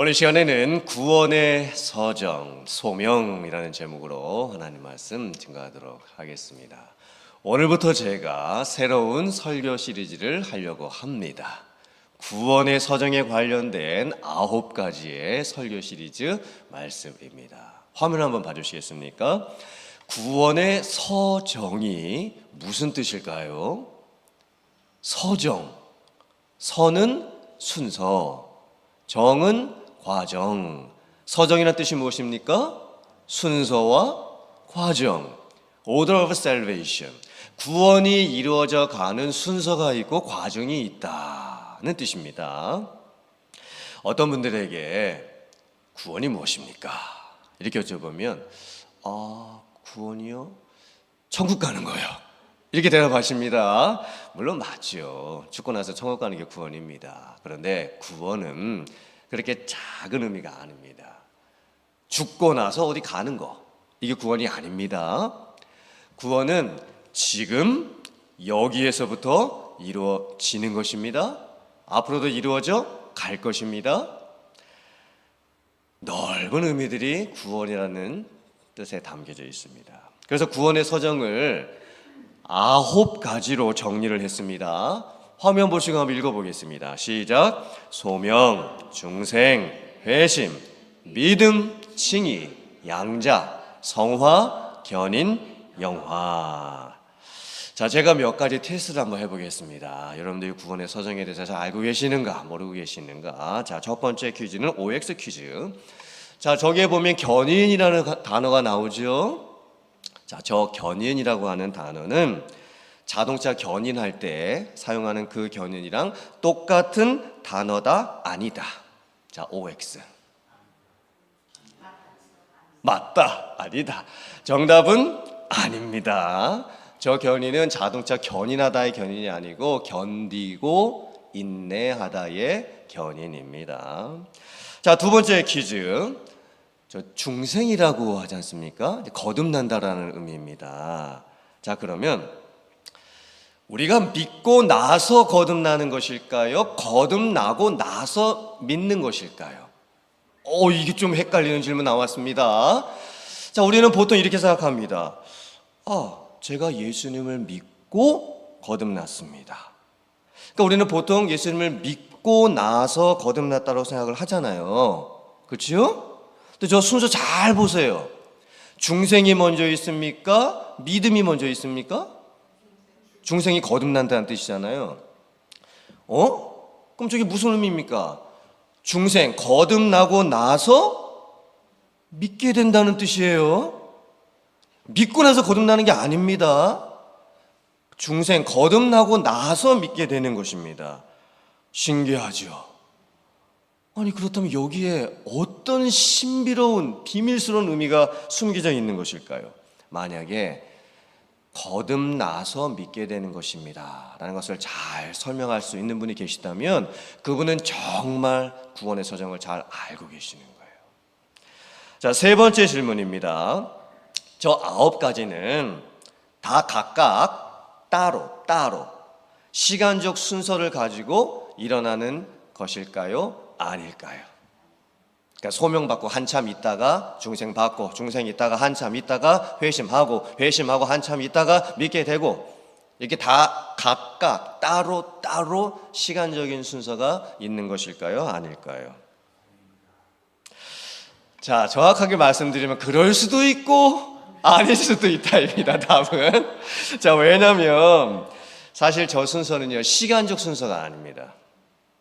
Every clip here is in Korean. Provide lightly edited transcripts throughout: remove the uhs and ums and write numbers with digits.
오늘 시간에는 구원의 서정, 소명이라는 제목으로 하나님 말씀 증거하도록 하겠습니다. 오늘부터 제가 새로운 설교 시리즈를 하려고 합니다. 구원의 서정에 관련된 9가지의 설교 시리즈 말씀입니다. 화면 한번 봐주시겠습니까? 구원의 서정이 무슨 뜻일까요? 서정, 서는 순서, 정은 과정. 서정이라는 뜻이 무엇입니까? 순서와 과정. Order of salvation. 구원이 이루어져 가는 순서가 있고 과정이 있다는 뜻입니다. 어떤 분들에게 구원이 무엇입니까? 이렇게 여쭤보면 구원이요? 천국 가는 거요. 이렇게 대답하십니다. 물론 맞죠. 죽고 나서 천국 가는 게 구원입니다. 그런데 구원은 그렇게 작은 의미가 아닙니다. 죽고 나서 어디 가는 거, 이게 구원이 아닙니다. 구원은 지금 여기에서부터 이루어지는 것입니다. 앞으로도 이루어져 갈 것입니다. 넓은 의미들이 구원이라는 뜻에 담겨져 있습니다. 그래서 구원의 서정을 9가지로 정리를 했습니다. 화면 보시고 한번 읽어보겠습니다. 시작. 소명, 중생, 회심, 믿음, 칭의, 양자, 성화, 견인, 영화. 자, 제가 몇 가지 테스트를 한번 해보겠습니다. 여러분들이 구원의 서정에 대해서 잘 알고 계시는가, 모르고 계시는가. 자, 첫 번째 퀴즈는 OX 퀴즈. 자, 저기에 보면 견인이라는 단어가 나오죠. 자, 저 견인이라고 하는 단어는 자동차 견인할 때 사용하는 그 견인이랑 똑같은 단어다, 아니다. 자, OX. 맞다, 아니다. 정답은 아닙니다. 저 견인은 자동차 견인하다의 견인이 아니고 견디고 인내하다의 견인입니다. 자, 두 번째 퀴즈. 저 중생이라고 하지 않습니까? 거듭난다라는 의미입니다. 자, 그러면 우리가 믿고 나서 거듭나는 것일까요? 거듭나고 나서 믿는 것일까요? 이게 좀 헷갈리는 질문 나왔습니다. 자, 우리는 보통 이렇게 생각합니다. 제가 예수님을 믿고 거듭났습니다. 그러니까 우리는 보통 예수님을 믿고 나서 거듭났다고 생각을 하잖아요. 그렇죠? 근데 저 순서 잘 보세요. 중생이 먼저 있습니까? 믿음이 먼저 있습니까? 중생이 거듭난다는 뜻이잖아요. 그럼 저게 무슨 의미입니까? 중생, 거듭나고 나서 믿게 된다는 뜻이에요. 믿고 나서 거듭나는 게 아닙니다. 중생, 거듭나고 나서 믿게 되는 것입니다. 신기하죠? 아니, 그렇다면 여기에 어떤 신비로운 비밀스러운 의미가 숨겨져 있는 것일까요? 만약에 거듭나서 믿게 되는 것입니다 라는 것을 잘 설명할 수 있는 분이 계시다면 그분은 정말 구원의 서정을 잘 알고 계시는 거예요. 자, 세 번째 질문입니다. 저 9가지는 다 각각 따로 시간적 순서를 가지고 일어나는 것일까요? 아닐까요? 그러니까 소명받고 한참 있다가 중생 받고 중생 있다가 한참 있다가 회심하고 한참 있다가 믿게 되고 이렇게 다 각각 따로 시간적인 순서가 있는 것일까요? 아닐까요? 자, 정확하게 말씀드리면 그럴 수도 있고 아닐 수도 있다입니다. 답은. 자, 왜냐면 사실 저 순서는요, 시간적 순서가 아닙니다.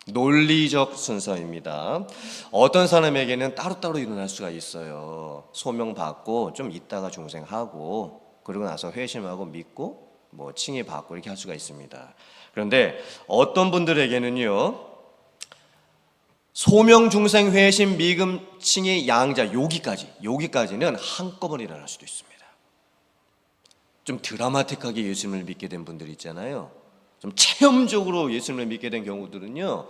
논리적 순서입니다. 어떤 사람에게는 따로따로 일어날 수가 있어요. 소명받고 좀 있다가 중생하고 그러고 나서 회심하고 믿고 칭의 받고 이렇게 할 수가 있습니다. 그런데 어떤 분들에게는요, 소명, 중생, 회심, 믿음, 칭의, 양자 여기까지는 한꺼번에 일어날 수도 있습니다. 좀 드라마틱하게 예수님을 믿게 된 분들 있잖아요. 좀 체험적으로 예수님을 믿게 된 경우들은요,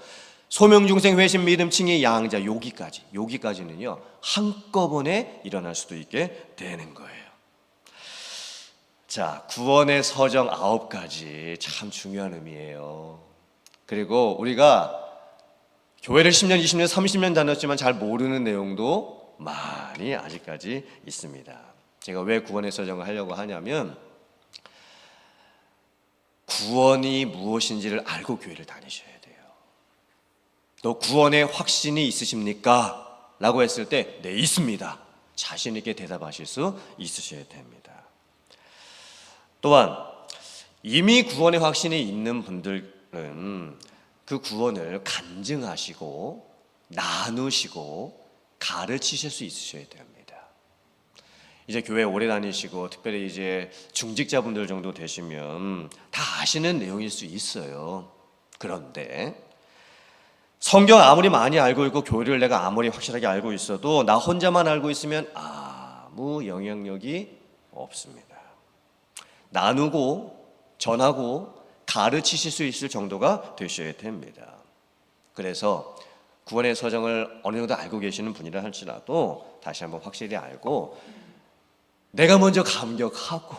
소명, 중생, 회심, 믿음, 칭의, 양자 여기까지는요 한꺼번에 일어날 수도 있게 되는 거예요. 자, 구원의 서정 9가지 참 중요한 의미예요. 그리고 우리가 교회를 10년, 20년, 30년 다녔지만 잘 모르는 내용도 많이 아직까지 있습니다. 제가 왜 구원의 서정을 하려고 하냐면 구원이 무엇인지를 알고 교회를 다니셔야 돼요. 너 구원의 확신이 있으십니까? 라고 했을 때 네, 있습니다. 자신 있게 대답하실 수 있으셔야 됩니다. 또한 이미 구원의 확신이 있는 분들은 그 구원을 간증하시고 나누시고 가르치실 수 있으셔야 됩니다. 이제 교회 오래 다니시고 특별히 이제 중직자분들 정도 되시면 다 아시는 내용일 수 있어요. 그런데 성경 아무리 많이 알고 있고 교리를 내가 아무리 확실하게 알고 있어도 나 혼자만 알고 있으면 아무 영향력이 없습니다. 나누고 전하고 가르치실 수 있을 정도가 되셔야 됩니다. 그래서 구원의 서정을 어느 정도 알고 계시는 분이라 할지라도 다시 한번 확실히 알고 내가 먼저 감격하고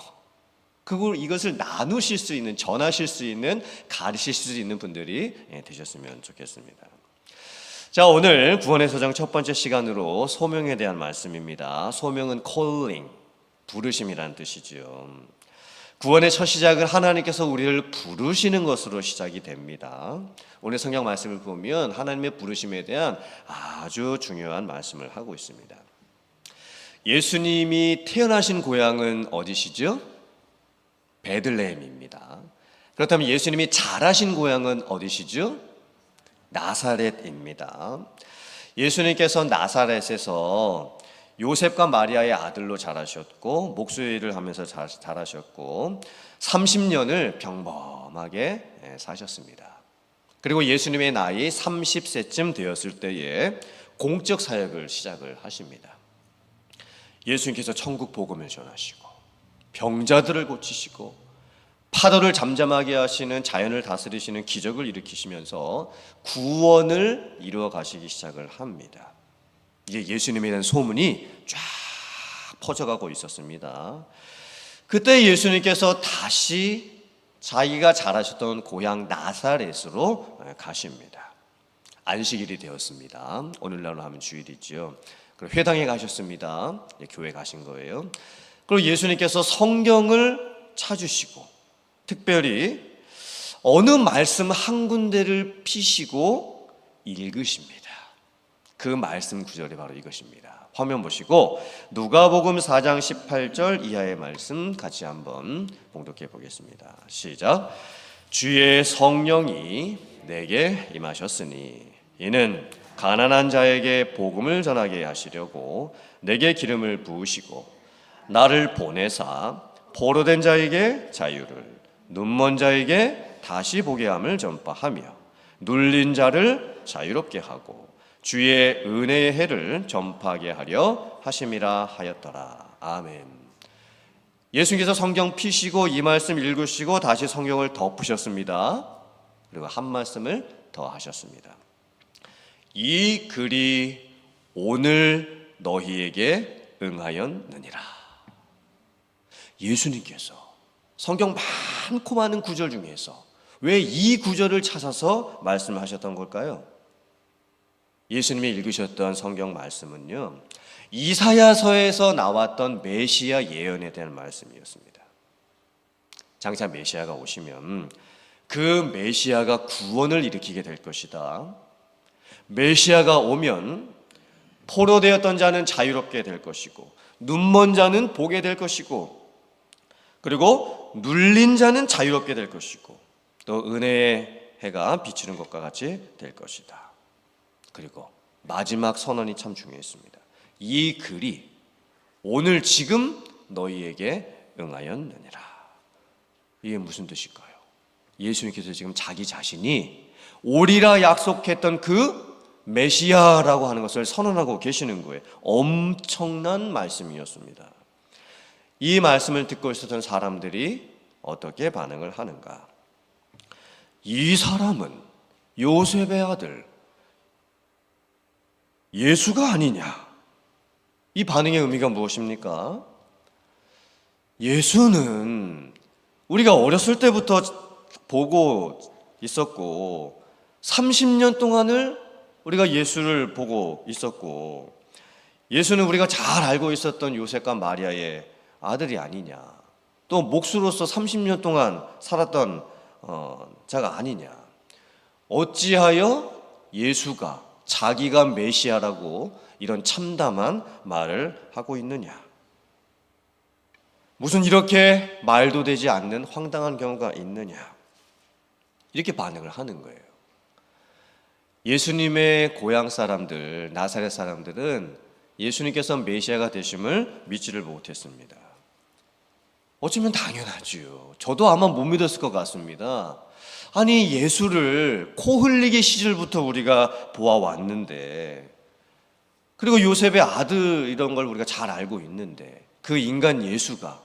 그걸 이것을 나누실 수 있는, 전하실 수 있는, 가르치실 수 있는 분들이 되셨으면 좋겠습니다. 자, 오늘 구원의 서정 첫 번째 시간으로 소명에 대한 말씀입니다. 소명은 calling, 부르심이라는 뜻이죠. 구원의 첫 시작은 하나님께서 우리를 부르시는 것으로 시작이 됩니다. 오늘 성경 말씀을 보면 하나님의 부르심에 대한 아주 중요한 말씀을 하고 있습니다. 예수님이 태어나신 고향은 어디시죠? 베들레헴입니다. 그렇다면 예수님이 자라신 고향은 어디시죠? 나사렛입니다. 예수님께서 나사렛에서 요셉과 마리아의 아들로 자라셨고 목수일을 하면서 자라셨고 30년을 평범하게 사셨습니다. 그리고 예수님의 나이 30세쯤 되었을 때에 공적 사역을 시작을 하십니다. 예수님께서 천국 복음을 전하시고 병자들을 고치시고 파도를 잠잠하게 하시는, 자연을 다스리시는 기적을 일으키시면서 구원을 이루어 가시기 시작을 합니다. 이제 예수님에 대한 소문이 쫙 퍼져가고 있었습니다. 그때 예수님께서 다시 자기가 자라셨던 고향 나사렛으로 가십니다. 안식일이 되었습니다. 오늘날로 하면 주일이죠. 그리고 회당에 가셨습니다. 교회 가신 거예요. 그리고 예수님께서 성경을 찾으시고 특별히 어느 말씀 한 군데를 피시고 읽으십니다. 그 말씀 구절이 바로 이것입니다. 화면 보시고 누가복음 4장 18절 이하의 말씀 같이 한번 봉독해 보겠습니다. 시작. 주의 성령이 내게 임하셨으니 이는 가난한 자에게 복음을 전하게 하시려고 내게 기름을 부으시고 나를 보내사 포로된 자에게 자유를, 눈먼 자에게 다시 보게 함을 전파하며 눌린 자를 자유롭게 하고 주의 은혜의 해를 전파하게 하려 하심이라 하였더라. 아멘. 예수님께서 성경 피시고 이 말씀 읽으시고 다시 성경을 덮으셨습니다. 그리고 한 말씀을 더 하셨습니다. 이 글이 오늘 너희에게 응하였느니라. 예수님께서 성경 많고 많은 구절 중에서 왜 이 구절을 찾아서 말씀하셨던 걸까요? 예수님이 읽으셨던 성경 말씀은요, 이사야서에서 나왔던 메시아 예언에 대한 말씀이었습니다. 장차 메시아가 오시면 그 메시아가 구원을 일으키게 될 것이다. 메시아가 오면 포로되었던 자는 자유롭게 될 것이고 눈먼 자는 보게 될 것이고 그리고 눌린 자는 자유롭게 될 것이고 또 은혜의 해가 비추는 것과 같이 될 것이다. 그리고 마지막 선언이 참 중요했습니다. 이 글이 오늘 지금 너희에게 응하였느니라. 이게 무슨 뜻일까요? 예수님께서 지금 자기 자신이 오리라 약속했던 그 메시아라고 하는 것을 선언하고 계시는 거예요. 엄청난 말씀이었습니다. 이 말씀을 듣고 있었던 사람들이 어떻게 반응을 하는가? 이 사람은 요셉의 아들 예수가 아니냐? 이 반응의 의미가 무엇입니까? 예수는 우리가 어렸을 때부터 보고 있었고 30년 동안을 우리가 예수를 보고 있었고, 예수는 우리가 잘 알고 있었던 요셉과 마리아의 아들이 아니냐, 또 목수로서 30년 동안 살았던 자가 아니냐. 어찌하여 예수가 자기가 메시아라고 이런 참담한 말을 하고 있느냐. 무슨 이렇게 말도 되지 않는 황당한 경우가 있느냐. 이렇게 반응을 하는 거예요. 예수님의 고향 사람들, 나사렛 사람들은 예수님께서 메시아가 되심을 믿지를 못했습니다. 어쩌면 당연하지요. 저도 아마 못 믿었을 것 같습니다. 아니, 예수를 코 흘리기 시절부터 우리가 보아왔는데, 그리고 요셉의 아들 이런 걸 우리가 잘 알고 있는데, 그 인간 예수가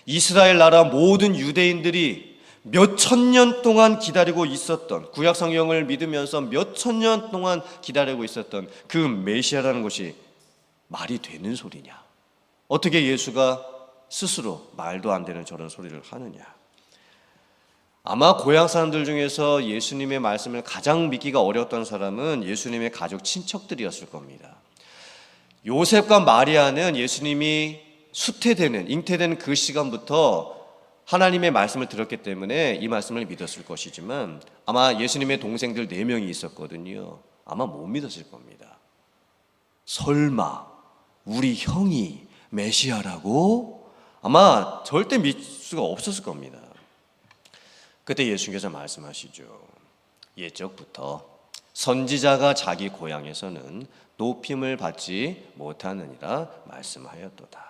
이스라엘 나라 모든 유대인들이 몇천 년 동안 기다리고 있었던, 구약 성경을 믿으면서 몇천 년 동안 기다리고 있었던 그 메시아라는 것이 말이 되는 소리냐? 어떻게 예수가 스스로 말도 안 되는 저런 소리를 하느냐? 아마 고향 사람들 중에서 예수님의 말씀을 가장 믿기가 어려웠던 사람은 예수님의 가족 친척들이었을 겁니다. 요셉과 마리아는 예수님이 수태되는, 잉태되는 그 시간부터 하나님의 말씀을 들었기 때문에 이 말씀을 믿었을 것이지만, 아마 예수님의 동생들 4명이 있었거든요. 아마 못 믿었을 겁니다. 설마 우리 형이 메시아라고? 아마 절대 믿을 수가 없었을 겁니다. 그때 예수님께서 말씀하시죠. 옛적부터 선지자가 자기 고향에서는 높임을 받지 못하느니라 말씀하였도다.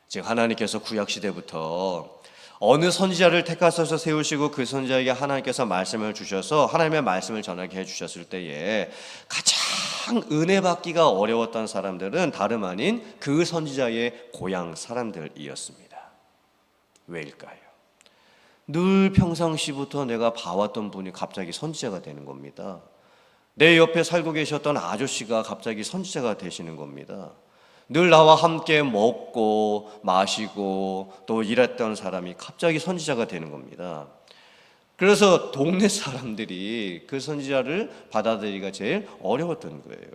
즉 하나님께서 구약시대부터 어느 선지자를 택하셔서 세우시고 그 선지자에게 하나님께서 말씀을 주셔서 하나님의 말씀을 전하게 해주셨을 때에 가장 은혜 받기가 어려웠던 사람들은 다름 아닌 그 선지자의 고향 사람들이었습니다. 왜일까요? 늘 평상시부터 내가 봐왔던 분이 갑자기 선지자가 되는 겁니다. 내 옆에 살고 계셨던 아저씨가 갑자기 선지자가 되시는 겁니다. 늘 나와 함께 먹고 마시고 또 일했던 사람이 갑자기 선지자가 되는 겁니다. 그래서 동네 사람들이 그 선지자를 받아들이기가 제일 어려웠던 거예요.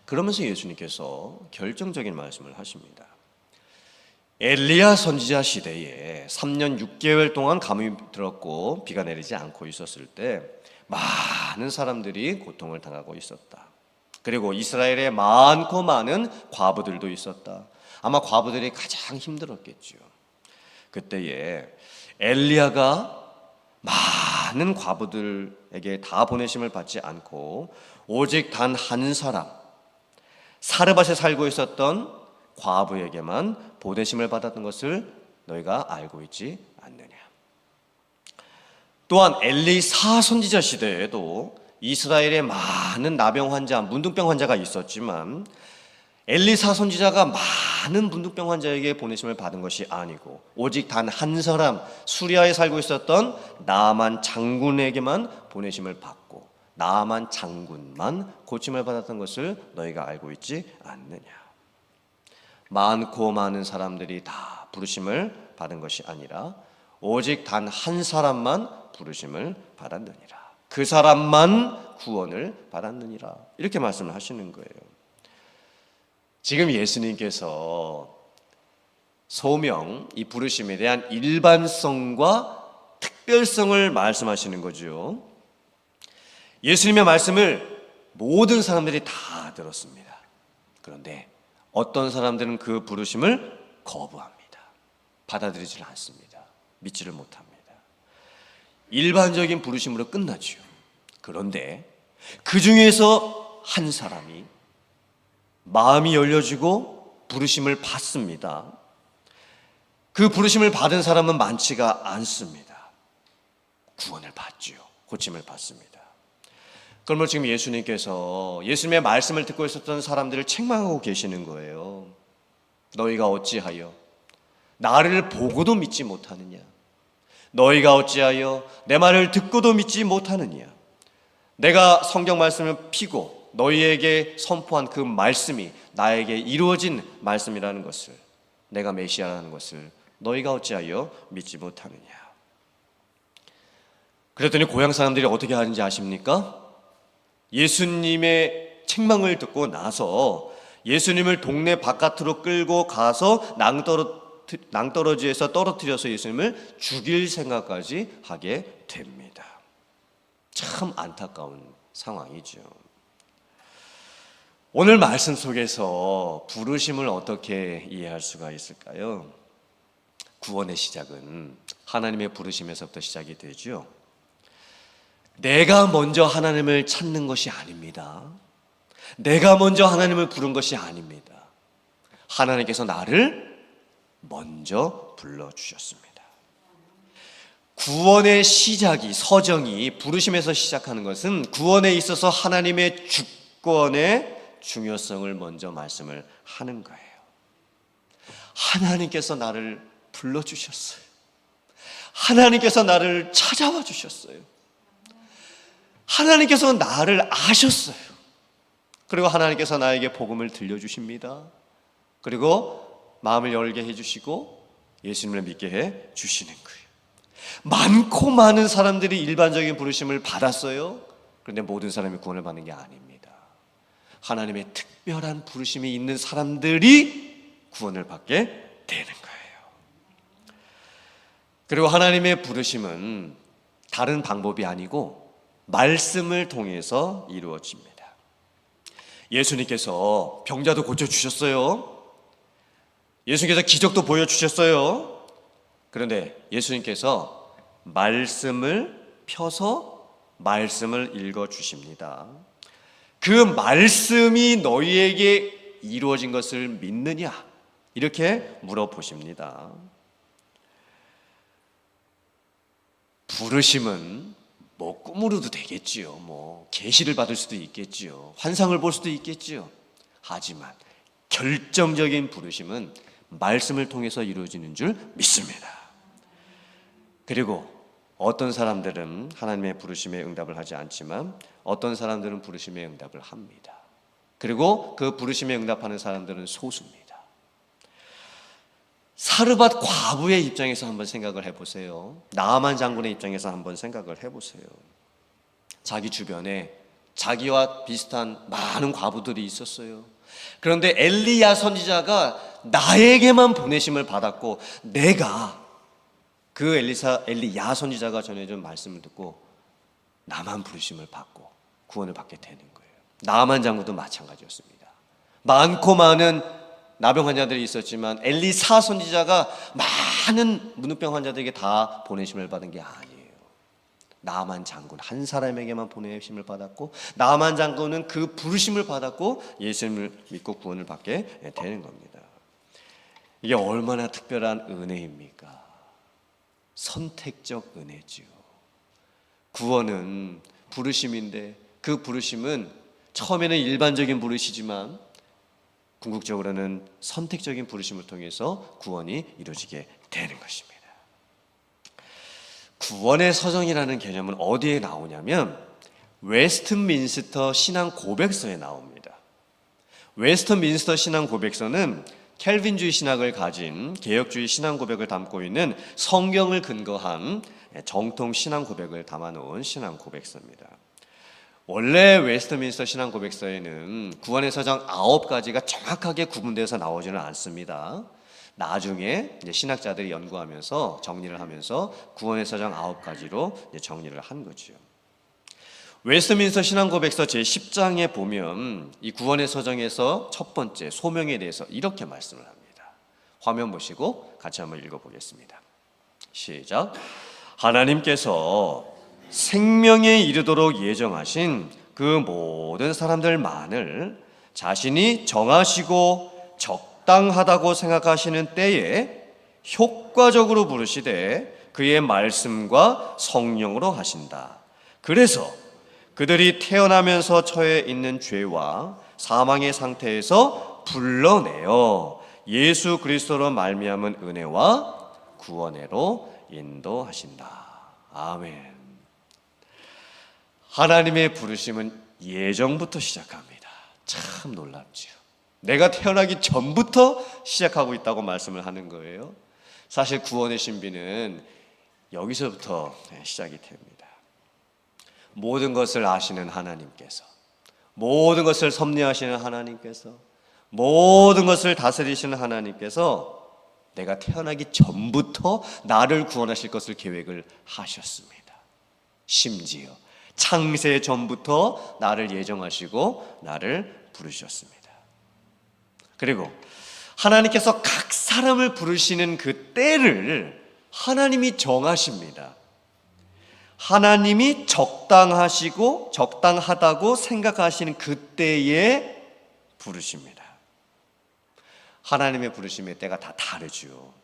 그러면서 예수님께서 결정적인 말씀을 하십니다. 엘리야 선지자 시대에 3년 6개월 동안 가뭄이 들었고 비가 내리지 않고 있었을 때 많은 사람들이 고통을 당하고 있었다. 그리고 이스라엘에 많고 많은 과부들도 있었다. 아마 과부들이 가장 힘들었겠죠. 그때에 엘리야가 많은 과부들에게 다 보내심을 받지 않고 오직 단 한 사람, 사르밧에 살고 있었던 과부에게만 보내심을 받았던 것을 너희가 알고 있지 않느냐. 또한 엘리사 선지자 시대에도 이스라엘에 많은 나병 환자, 문둥병 환자가 있었지만 엘리사 선지자가 많은 문둥병 환자에게 보내심을 받은 것이 아니고 오직 단 한 사람, 수리아에 살고 있었던 나만 장군에게만 보내심을 받고 나만 장군만 고침을 받았던 것을 너희가 알고 있지 않느냐. 많고 많은 사람들이 다 부르심을 받은 것이 아니라 오직 단 한 사람만 부르심을 받았느니라. 그 사람만 구원을 받았느니라. 이렇게 말씀을 하시는 거예요. 지금 예수님께서 소명, 이 부르심에 대한 일반성과 특별성을 말씀하시는 거죠. 예수님의 말씀을 모든 사람들이 다 들었습니다. 그런데 어떤 사람들은 그 부르심을 거부합니다. 받아들이지 않습니다. 믿지를 못합니다. 일반적인 부르심으로 끝나죠. 그런데 그 중에서 한 사람이 마음이 열려지고 부르심을 받습니다. 그 부르심을 받은 사람은 많지가 않습니다. 구원을 받지요. 고침을 받습니다. 그러면 지금 예수님께서 예수님의 말씀을 듣고 있었던 사람들을 책망하고 계시는 거예요. 너희가 어찌하여 나를 보고도 믿지 못하느냐? 너희가 어찌하여 내 말을 듣고도 믿지 못하느냐? 내가 성경 말씀을 피고 너희에게 선포한 그 말씀이 나에게 이루어진 말씀이라는 것을, 내가 메시아라는 것을 너희가 어찌하여 믿지 못하느냐? 그랬더니 고향 사람들이 어떻게 하는지 아십니까? 예수님의 책망을 듣고 나서 예수님을 동네 바깥으로 끌고 가서 낭떠러지에서 떨어뜨려서 예수님을 죽일 생각까지 하게 됩니다. 참 안타까운 상황이죠. 오늘 말씀 속에서 부르심을 어떻게 이해할 수가 있을까요? 구원의 시작은 하나님의 부르심에서부터 시작이 되죠. 내가 먼저 하나님을 찾는 것이 아닙니다. 내가 먼저 하나님을 부른 것이 아닙니다. 하나님께서 나를 먼저 불러주셨습니다. 구원의 시작이, 서정이 부르심에서 시작하는 것은 구원에 있어서 하나님의 주권의 중요성을 먼저 말씀을 하는 거예요. 하나님께서 나를 불러주셨어요. 하나님께서 나를 찾아와 주셨어요. 하나님께서 나를 아셨어요. 그리고 하나님께서 나에게 복음을 들려주십니다. 그리고 마음을 열게 해주시고 예수님을 믿게 해주시는 거예요. 많고 많은 사람들이 일반적인 부르심을 받았어요. 그런데 모든 사람이 구원을 받는 게 아닙니다. 하나님의 특별한 부르심이 있는 사람들이 구원을 받게 되는 거예요. 그리고 하나님의 부르심은 다른 방법이 아니고 말씀을 통해서 이루어집니다. 예수님께서 병자도 고쳐주셨어요. 예수님께서 기적도 보여주셨어요. 그런데 예수님께서 말씀을 펴서 말씀을 읽어주십니다. 그 말씀이 너희에게 이루어진 것을 믿느냐? 이렇게 물어보십니다. 부르심은 뭐 꿈으로도 되겠지요. 뭐 계시를 받을 수도 있겠지요. 환상을 볼 수도 있겠지요. 하지만 결정적인 부르심은 말씀을 통해서 이루어지는 줄 믿습니다. 그리고 어떤 사람들은 하나님의 부르심에 응답을 하지 않지만 어떤 사람들은 부르심에 응답을 합니다. 그리고 그 부르심에 응답하는 사람들은 소수입니다. 사르밧 과부의 입장에서 한번 생각을 해보세요. 나아만 장군의 입장에서 한번 생각을 해보세요. 자기 주변에 자기와 비슷한 많은 과부들이 있었어요. 그런데 엘리야 선지자가 나에게만 보내심을 받았고 내가 그 엘리야 선지자가 전해준 말씀을 듣고 나만 부르심을 받고 구원을 받게 되는 거예요. 나아만 장군도 마찬가지였습니다. 많고 많은 나병 환자들이 있었지만 엘리사 선지자가 많은 문우병 환자들에게 다 보내심을 받은 게 아니에요. 나아만 장군 한 사람에게만 보내심을 받았고 나아만 장군은 그 부르심을 받았고 예수님을 믿고 구원을 받게 되는 겁니다. 이게 얼마나 특별한 은혜입니까? 선택적 은혜죠. 구원은 부르심인데 그 부르심은 처음에는 일반적인 부르시지만 궁극적으로는 선택적인 부르심을 통해서 구원이 이루어지게 되는 것입니다. 구원의 서정이라는 개념은 어디에 나오냐면 웨스트민스터 신앙 고백서에 나옵니다. 웨스트민스터 신앙 고백서는 켈빈주의 신학을 가진 개혁주의 신앙 고백을 담고 있는 성경을 근거한 정통 신앙 고백을 담아놓은 신앙 고백서입니다. 원래 웨스트민스터 신앙 고백서에는 구원의 서정 9가지가 정확하게 구분돼서 나오지는 않습니다. 나중에 이제 신학자들이 연구하면서 정리를 하면서 구원의 서정 9가지로 정리를 한 거죠. 웨스트민스터 신앙 고백서 제10장에 보면 이 구원의 서정에서 첫 번째 소명에 대해서 이렇게 말씀을 합니다. 화면 보시고 같이 한번 읽어보겠습니다. 시작. 하나님께서 생명에 이르도록 예정하신 그 모든 사람들만을 자신이 정하시고 적당하다고 생각하시는 때에 효과적으로 부르시되 그의 말씀과 성령으로 하신다. 그래서 그들이 태어나면서 처해 있는 죄와 사망의 상태에서 불러내어 예수 그리스도로 말미암은 은혜와 구원으로 인도하신다. 아멘. 하나님의 부르심은 예정부터 시작합니다. 참 놀랍죠. 내가 태어나기 전부터 시작하고 있다고 말씀을 하는 거예요. 사실 구원의 신비는 여기서부터 시작이 됩니다. 모든 것을 아시는 하나님께서 모든 것을 섭리하시는 하나님께서, 모든 것을 다스리시는 하나님께서 내가 태어나기 전부터 나를 구원하실 것을 계획을 하셨습니다. 심지어 창세 전부터 나를 예정하시고 나를 부르셨습니다. 그리고 하나님께서 각 사람을 부르시는 그 때를 하나님이 정하십니다. 하나님이 적당하시고 적당하다고 생각하시는 그때에 부르십니다. 하나님의 부르심의 때가 다 다르죠.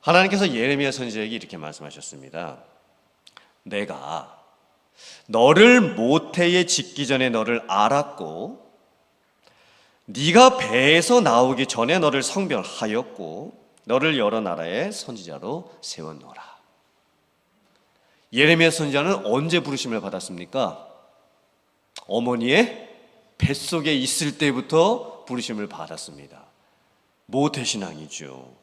하나님께서 예레미야 선지자에게 이렇게 말씀하셨습니다. 내가 너를 모태에 짓기 전에 너를 알았고 네가 배에서 나오기 전에 너를 성별하였고 너를 여러 나라의 선지자로 세웠노라. 예레미야 선지자는 언제 부르심을 받았습니까? 어머니의 뱃속에 있을 때부터 부르심을 받았습니다. 모태신앙이죠.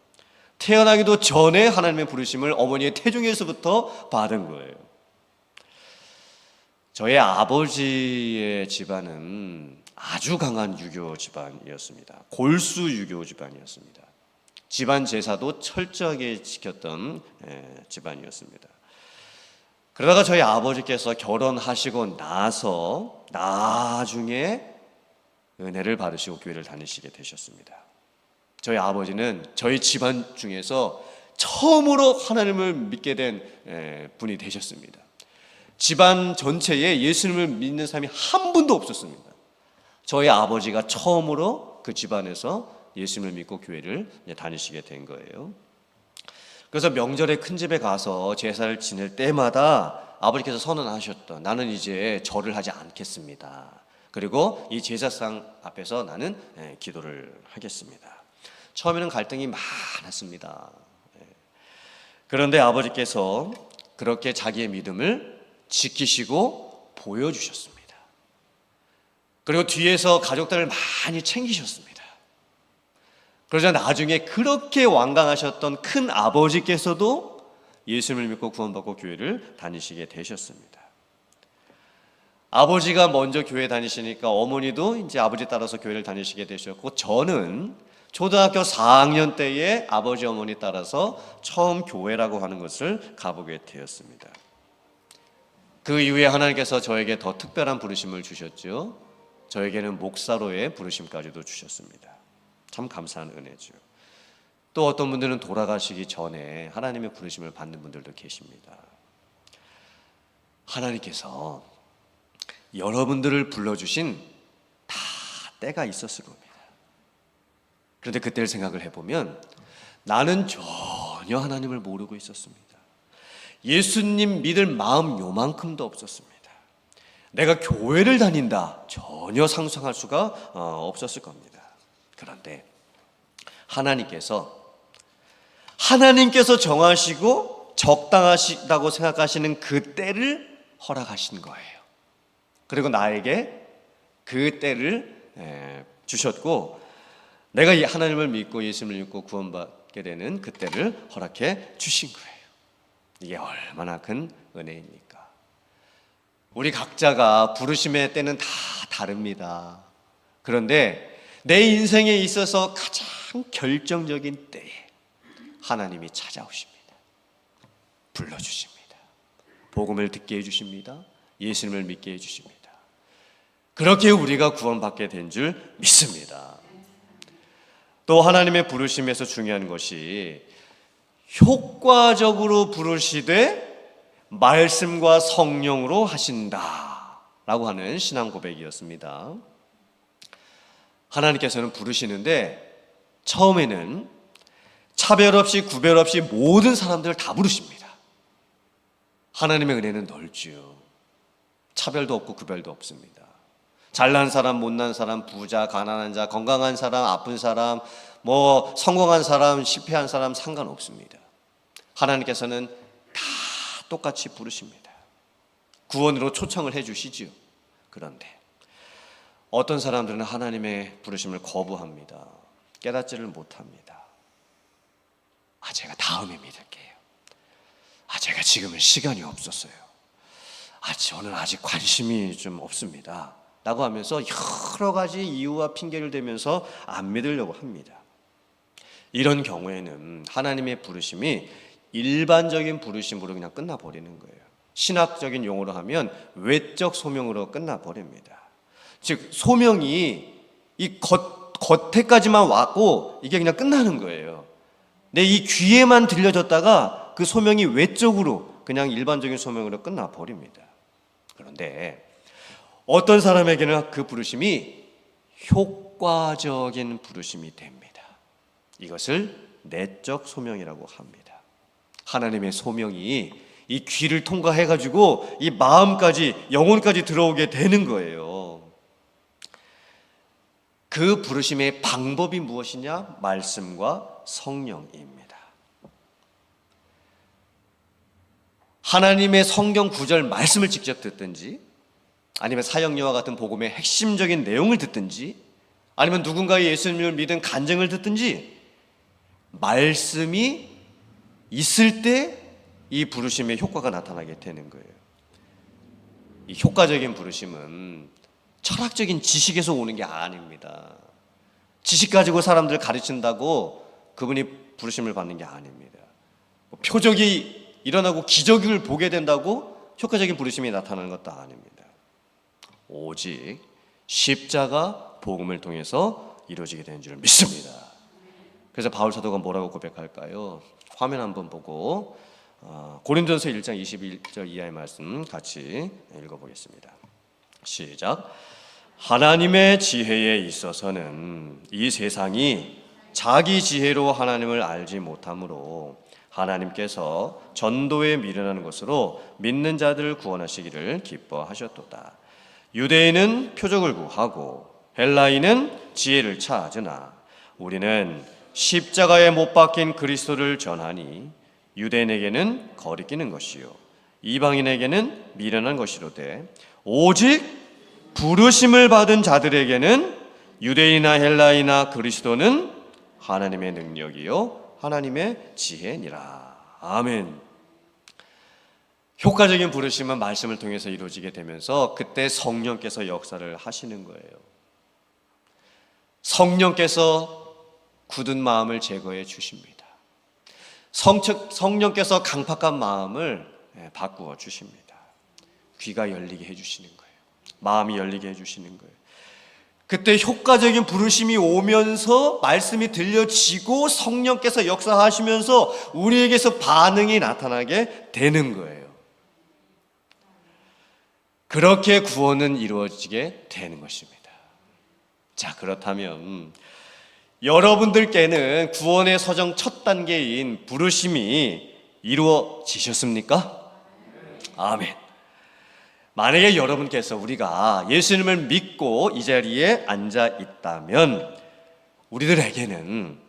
태어나기도 전에 하나님의 부르심을 어머니의 태중에서부터 받은 거예요. 저의 아버지의 집안은 아주 강한 유교 집안이었습니다. 골수 유교 집안이었습니다. 집안 제사도 철저하게 지켰던 집안이었습니다. 그러다가 저희 아버지께서 결혼하시고 나서 나중에 은혜를 받으시고 교회를 다니시게 되셨습니다. 저희 아버지는 저희 집안 중에서 처음으로 하나님을 믿게 된 분이 되셨습니다. 집안 전체에 예수님을 믿는 사람이 한 분도 없었습니다. 저희 아버지가 처음으로 그 집안에서 예수님을 믿고 교회를 다니시게 된 거예요. 그래서 명절에 큰 집에 가서 제사를 지낼 때마다 아버지께서 선언하셨던 나는 이제 절을 하지 않겠습니다. 그리고 이 제사상 앞에서 나는 기도를 하겠습니다. 처음에는 갈등이 많았습니다. 그런데 아버지께서 그렇게 자기의 믿음을 지키시고 보여주셨습니다. 그리고 뒤에서 가족들을 많이 챙기셨습니다. 그러자 나중에 그렇게 완강하셨던 큰 아버지께서도 예수님을 믿고 구원받고 교회를 다니시게 되셨습니다. 아버지가 먼저 교회 다니시니까 어머니도 이제 아버지 따라서 교회를 다니시게 되셨고, 저는 초등학교 4학년 때에 아버지 어머니 따라서 처음 교회라고 하는 것을 가보게 되었습니다. 그 이후에 하나님께서 저에게 더 특별한 부르심을 주셨죠. 저에게는 목사로의 부르심까지도 주셨습니다. 참 감사한 은혜죠. 또 어떤 분들은 돌아가시기 전에 하나님의 부르심을 받는 분들도 계십니다. 하나님께서 여러분들을 불러주신 다 때가 있었을 겁니다. 그런데 그때를 생각을 해보면 나는 전혀 하나님을 모르고 있었습니다. 예수님 믿을 마음 요만큼도 없었습니다. 내가 교회를 다닌다 전혀 상상할 수가 없었을 겁니다. 그런데 하나님께서 정하시고 적당하시다고 생각하시는 그 때를 허락하신 거예요. 그리고 나에게 그 때를 주셨고, 내가 하나님을 믿고 예수님을 믿고 구원받게 되는 그 때를 허락해 주신 거예요. 이게 얼마나 큰 은혜입니까? 우리 각자가 부르심의 때는 다 다릅니다. 그런데 내 인생에 있어서 가장 결정적인 때에 하나님이 찾아오십니다. 불러주십니다. 복음을 듣게 해주십니다. 예수님을 믿게 해주십니다. 그렇게 우리가 구원받게 된 줄 믿습니다. 또 하나님의 부르심에서 중요한 것이 효과적으로 부르시되 말씀과 성령으로 하신다 라고 하는 신앙 고백이었습니다. 하나님께서는 부르시는데 처음에는 차별 없이 구별 없이 모든 사람들을 다 부르십니다. 하나님의 은혜는 넓지요. 차별도 없고 구별도 없습니다. 잘난 사람, 못난 사람, 부자, 가난한 자, 건강한 사람, 아픈 사람, 성공한 사람, 실패한 사람 상관없습니다. 하나님께서는 다 똑같이 부르십니다. 구원으로 초청을 해주시지요. 그런데 어떤 사람들은 하나님의 부르심을 거부합니다. 깨닫지를 못합니다. 제가 다음에 믿을게요. 제가 지금은 시간이 없었어요. 저는 아직 관심이 좀 없습니다 라고 하면서 여러 가지 이유와 핑계를 대면서 안 믿으려고 합니다. 이런 경우에는 하나님의 부르심이 일반적인 부르심으로 그냥 끝나버리는 거예요. 신학적인 용어로 하면 외적 소명으로 끝나버립니다. 즉 소명이 이 겉에까지만 왔고 이게 그냥 끝나는 거예요. 내 이 귀에만 들려졌다가 그 소명이 외적으로 그냥 일반적인 소명으로 끝나버립니다. 그런데 어떤 사람에게는 그 부르심이 효과적인 부르심이 됩니다. 이것을 내적 소명이라고 합니다. 하나님의 소명이 이 귀를 통과해가지고 이 마음까지, 영혼까지 들어오게 되는 거예요. 그 부르심의 방법이 무엇이냐? 말씀과 성령입니다. 하나님의 성경 구절 말씀을 직접 듣든지, 아니면 사역료와 같은 복음의 핵심적인 내용을 듣든지, 아니면 누군가의 예수님을 믿은 간증을 듣든지, 말씀이 있을 때 이 부르심의 효과가 나타나게 되는 거예요. 이 효과적인 부르심은 철학적인 지식에서 오는 게 아닙니다. 지식 가지고 사람들 가르친다고 그분이 부르심을 받는 게 아닙니다. 표적이 일어나고 기적을 보게 된다고 효과적인 부르심이 나타나는 것도 아닙니다. 오직 십자가 복음을 통해서 이루어지게 되는 줄 믿습니다. 그래서 바울 사도가 뭐라고 고백할까요? 화면 한번 보고 고린도전서 1장 21절 이하의 말씀 같이 읽어보겠습니다. 시작. 하나님의 지혜에 있어서는 이 세상이 자기 지혜로 하나님을 알지 못하므로 하나님께서 전도에 미련한 것으로 믿는 자들을 구원하시기를 기뻐하셨도다. 유대인은 표적을 구하고 헬라인은 지혜를 찾으나 우리는 십자가에 못 박힌 그리스도를 전하니 유대인에게는 거리끼는 것이요 이방인에게는 미련한 것이로되 오직 부르심을 받은 자들에게는 유대인이나 헬라이나 그리스도는 하나님의 능력이요 하나님의 지혜니라. 아멘. 효과적인 부르심은 말씀을 통해서 이루어지게 되면서 그때 성령께서 역사를 하시는 거예요. 성령께서 굳은 마음을 제거해 주십니다. 성령께서 강팍한 마음을 바꾸어 주십니다. 귀가 열리게 해주시는 거예요. 마음이 열리게 해주시는 거예요. 그때 효과적인 부르심이 오면서 말씀이 들려지고 성령께서 역사하시면서 우리에게서 반응이 나타나게 되는 거예요. 그렇게 구원은 이루어지게 되는 것입니다. 자, 그렇다면 여러분들께는 구원의 서정 첫 단계인 부르심이 이루어지셨습니까? 아멘. 만약에 여러분께서 우리가 예수님을 믿고 이 자리에 앉아 있다면 우리들에게는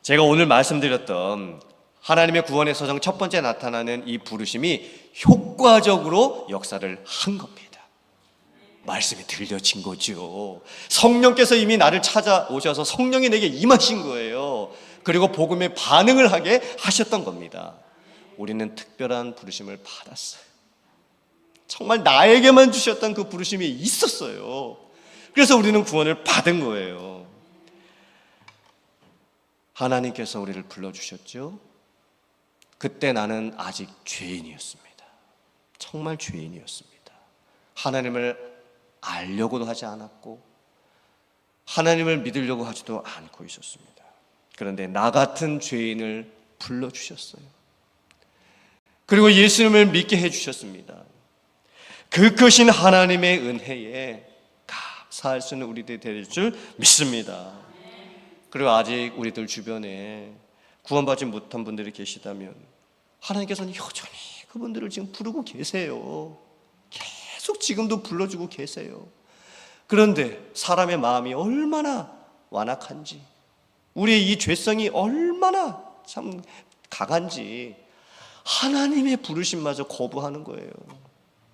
제가 오늘 말씀드렸던 하나님의 구원의 서정 첫 번째 나타나는 이 부르심이 효과적으로 역사를 한 겁니다. 말씀이 들려진 거죠. 성령께서 이미 나를 찾아오셔서 성령이 내게 임하신 거예요. 그리고 복음에 반응을 하게 하셨던 겁니다. 우리는 특별한 부르심을 받았어요. 정말 나에게만 주셨던 그 부르심이 있었어요. 그래서 우리는 구원을 받은 거예요. 하나님께서 우리를 불러주셨죠. 그때 나는 아직 죄인이었습니다. 정말 죄인이었습니다. 하나님을 알려고도 하지 않았고 하나님을 믿으려고 하지도 않고 있었습니다. 그런데 나 같은 죄인을 불러주셨어요. 그리고 예수님을 믿게 해주셨습니다. 그 크신 하나님의 은혜에 감사할 수 있는 우리들이 될 줄 믿습니다. 그리고 아직 우리들 주변에 구원받지 못한 분들이 계시다면 하나님께서는 여전히 그분들을 지금 부르고 계세요. 계속 지금도 불러주고 계세요. 그런데 사람의 마음이 얼마나 완악한지, 우리의 이 죄성이 얼마나 참 강한지 하나님의 부르심마저 거부하는 거예요.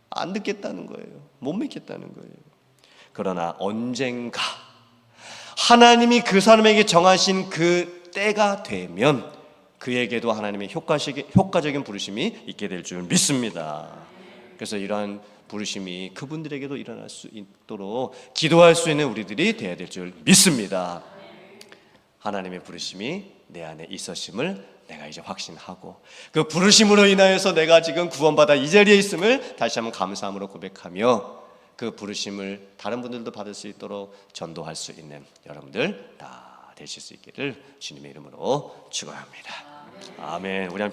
안 듣겠다는 거예요. 못 믿겠다는 거예요. 그러나 언젠가 하나님이 그 사람에게 정하신 그 때가 되면 그에게도 하나님의 효과적인 부르심이 있게 될 줄 믿습니다. 그래서 이러한 부르심이 그분들에게도 일어날 수 있도록 기도할 수 있는 우리들이 되어야 될 줄 믿습니다. 하나님의 부르심이 내 안에 있으심을 내가 이제 확신하고, 그 부르심으로 인하여서 내가 지금 구원받아 이 자리에 있음을 다시 한번 감사함으로 고백하며, 그 부르심을 다른 분들도 받을 수 있도록 전도할 수 있는 여러분들 다 되실 수 있기를 주님의 이름으로 축원합니다. 아멘. 우리 한번